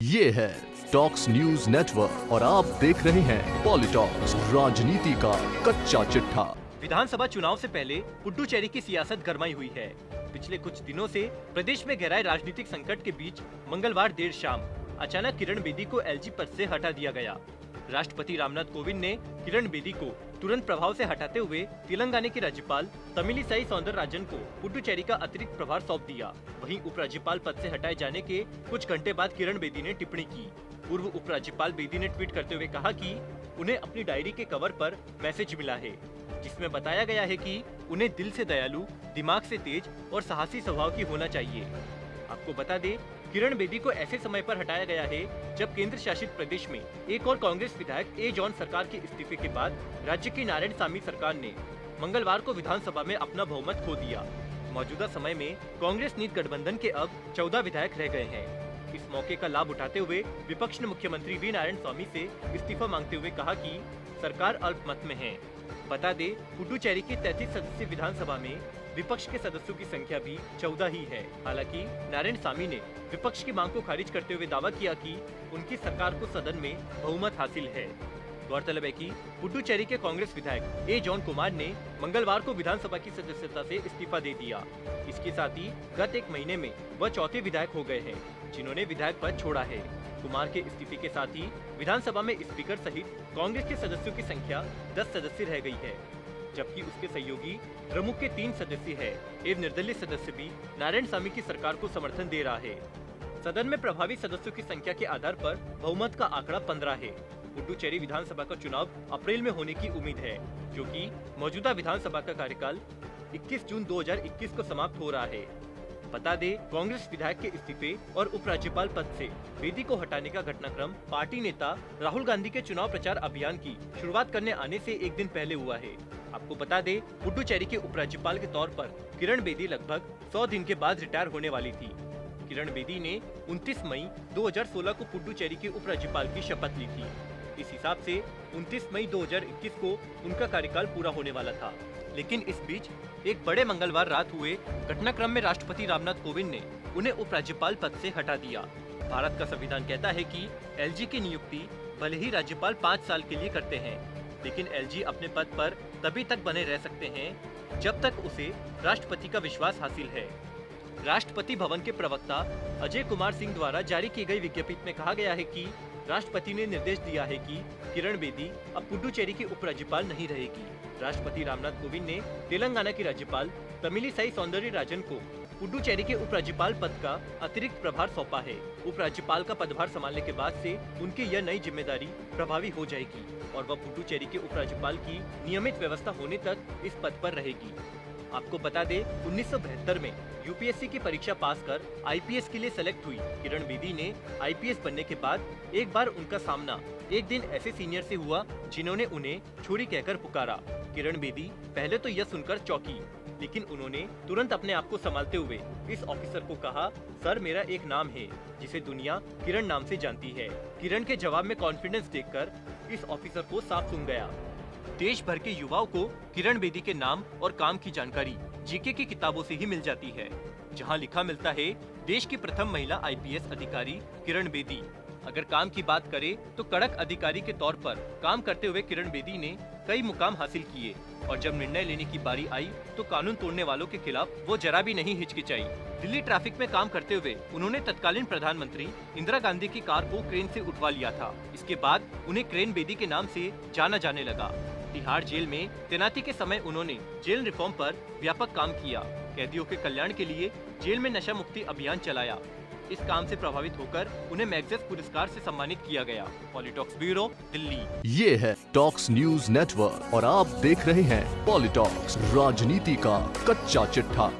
ये है talks news network और आप देख रहे हैं पॉलिटॉक्स, राजनीति का कच्चा चिट्ठा। विधानसभा चुनाव से पहले पुडुचेरी की सियासत गरमाई हुई है। पिछले कुछ दिनों से प्रदेश में गहराए राजनीतिक संकट के बीच मंगलवार देर शाम अचानक किरण बेदी को एलजी पद से हटा दिया गया। राष्ट्रपति रामनाथ कोविंद ने किरण बेदी को तुरंत प्रभाव से हटाते हुए तेलंगाना की राज्यपाल तमिलिसाई सौंदरराजन को पुडुचेरी का अतिरिक्त प्रभार सौंप दिया। वहीं उपराज्यपाल पद से हटाए जाने के कुछ घंटे बाद किरण बेदी ने टिप्पणी की। पूर्व उपराज्यपाल बेदी ने ट्वीट करते हुए कहा कि उन्हें अपनी डायरी के कवर पर मैसेज मिला है, जिसमें बताया गया है कि उन्हें दिल से दयालु, दिमाग से तेज और साहसी स्वभाव की होना चाहिए। आपको बता दें, किरण बेदी को ऐसे समय पर हटाया गया है जब केंद्र शासित प्रदेश में एक और कांग्रेस विधायक ए जॉन सरकार के इस्तीफे के बाद राज्य की नारायणसामी सरकार ने मंगलवार को विधानसभा में अपना बहुमत खो दिया। मौजूदा समय में कांग्रेस नीत गठबंधन के अब 14 विधायक रह गए हैं। इस मौके का लाभ उठाते हुए विपक्ष ने मुख्यमंत्री वी नारायणसामी से इस्तीफा मांगते हुए कहा कि सरकार अल्पमत में है। बता दें, पुडुचेरी की 33 सदस्यीय विधानसभा में विपक्ष के सदस्यों की संख्या भी 14 ही है। हालांकि नारायणसामी ने विपक्ष की मांग को खारिज करते हुए दावा किया कि उनकी सरकार को सदन में बहुमत हासिल है। गौरतलब है कि पुडुचेरी के कांग्रेस विधायक ए जॉन कुमार ने मंगलवार को विधानसभा की सदस्यता से इस्तीफा दे दिया। इसके साथ ही गत एक महीने में वह चौथे विधायक हो गए हैं जिन्होंने विधायक पद छोड़ा है। कुमार के इस्तीफे के साथ ही विधानसभा में स्पीकर सहित कांग्रेस के सदस्यों की संख्या 10 सदस्य रह गई है, जबकि उसके सहयोगी द्रमुक के 3 सदस्य है एवं निर्दलीय सदस्य भी नारायणसामी की सरकार को समर्थन दे रहा है। सदन में प्रभावी सदस्यों की संख्या के आधार पर बहुमत का आंकड़ा 15 है। पुडुचेरी विधानसभा का चुनाव अप्रैल में होने की उम्मीद है, जो कि मौजूदा विधानसभा का कार्यकाल 21 जून 2021 को समाप्त हो रहा है। बता दें, कांग्रेस विधायक के इस्तीफे और उपराज्यपाल पद से बेदी को हटाने का घटनाक्रम पार्टी नेता राहुल गांधी के चुनाव प्रचार अभियान की शुरुआत करने आने से एक दिन पहले हुआ है। आपको बता दें, पुडुचेरी के उपराज्यपाल के तौर पर किरण बेदी लगभग 100 दिन के बाद रिटायर होने वाली थी। किरण बेदी ने 29 मई 2016 को पुडुचेरी के उपराज्यपाल की शपथ ली थी। इस हिसाब से 29 मई 2021 को उनका कार्यकाल पूरा होने वाला था। लेकिन इस बीच एक बड़े मंगलवार रात हुए घटनाक्रम में राष्ट्रपति रामनाथ कोविंद ने उन्हें उपराज्यपाल पद से हटा दिया। भारत का संविधान कहता है कि एलजी की नियुक्ति भले ही राज्यपाल 5 साल के लिए करते हैं, लेकिन एलजी अपने पद पर तभी तक बने रह सकते हैं जब तक उसे राष्ट्रपति का विश्वास हासिल है। राष्ट्रपति भवन के प्रवक्ता अजय कुमार सिंह द्वारा जारी की गई विज्ञप्ति में कहा गया है कि राष्ट्रपति ने निर्देश दिया है कि किरण बेदी अब पुडुचेरी की उपराज्यपाल नहीं रहेगी। राष्ट्रपति रामनाथ कोविंद ने तेलंगाना की राज्यपाल तमिलिसाई सौंदरराजन को पुडुचेरी के उपराज्यपाल पद का अतिरिक्त प्रभार सौंपा है। उपराज्यपाल का पदभार संभालने के बाद से उनकी यह नई जिम्मेदारी प्रभावी हो जाएगी और वह पुडुचेरी के उपराज्यपाल की नियमित व्यवस्था होने तक इस पद पर रहेगी। आपको बता दें, 1972 में यूपीएससी की परीक्षा पास कर आईपीएस के लिए सेलेक्ट हुई किरण बेदी ने आईपीएस बनने के बाद एक बार उनका सामना एक दिन ऐसे सीनियर से हुआ जिन्होंने उन्हें छोरी कहकर पुकारा। किरण बेदी पहले तो यह सुनकर चौंकी, लेकिन उन्होंने तुरंत अपने आप को संभालते हुए इस ऑफिसर को कहा, सर मेरा एक नाम है जिसे दुनिया किरण नाम से जानती है। किरण के जवाब में कॉन्फिडेंस देखकर इस ऑफिसर को साफ सुन गया। देश भर के युवाओं को किरण बेदी के नाम और काम की जानकारी जीके की किताबों से ही मिल जाती है, जहां लिखा मिलता है देश की प्रथम महिला आईपीएस अधिकारी किरण बेदी। अगर काम की बात करें तो कड़क अधिकारी के तौर पर काम करते हुए किरण बेदी ने कई मुकाम हासिल किए और जब निर्णय लेने की बारी आई तो कानून तोड़ने वालों के खिलाफ वो जरा भी नहीं हिचकिचाई। दिल्ली ट्रैफिक में काम करते हुए उन्होंने तत्कालीन प्रधानमंत्री इंदिरा गांधी की कार को क्रेन से उठवा लिया था। इसके बाद उन्हें क्रेन बेदी के नाम से जाना जाने लगा। तिहाड़ जेल में तैनाती के समय उन्होंने जेल रिफॉर्म पर व्यापक काम किया। कैदियों के कल्याण के लिए जेल में नशा मुक्ति अभियान चलाया। इस काम से प्रभावित होकर उन्हें मैग्सेस पुरस्कार से सम्मानित किया गया। पॉलिटॉक्स ब्यूरो, दिल्ली। ये है टॉक्स न्यूज नेटवर्क और आप देख रहे हैं पॉलिटॉक्स, राजनीति का कच्चा चिट्ठा।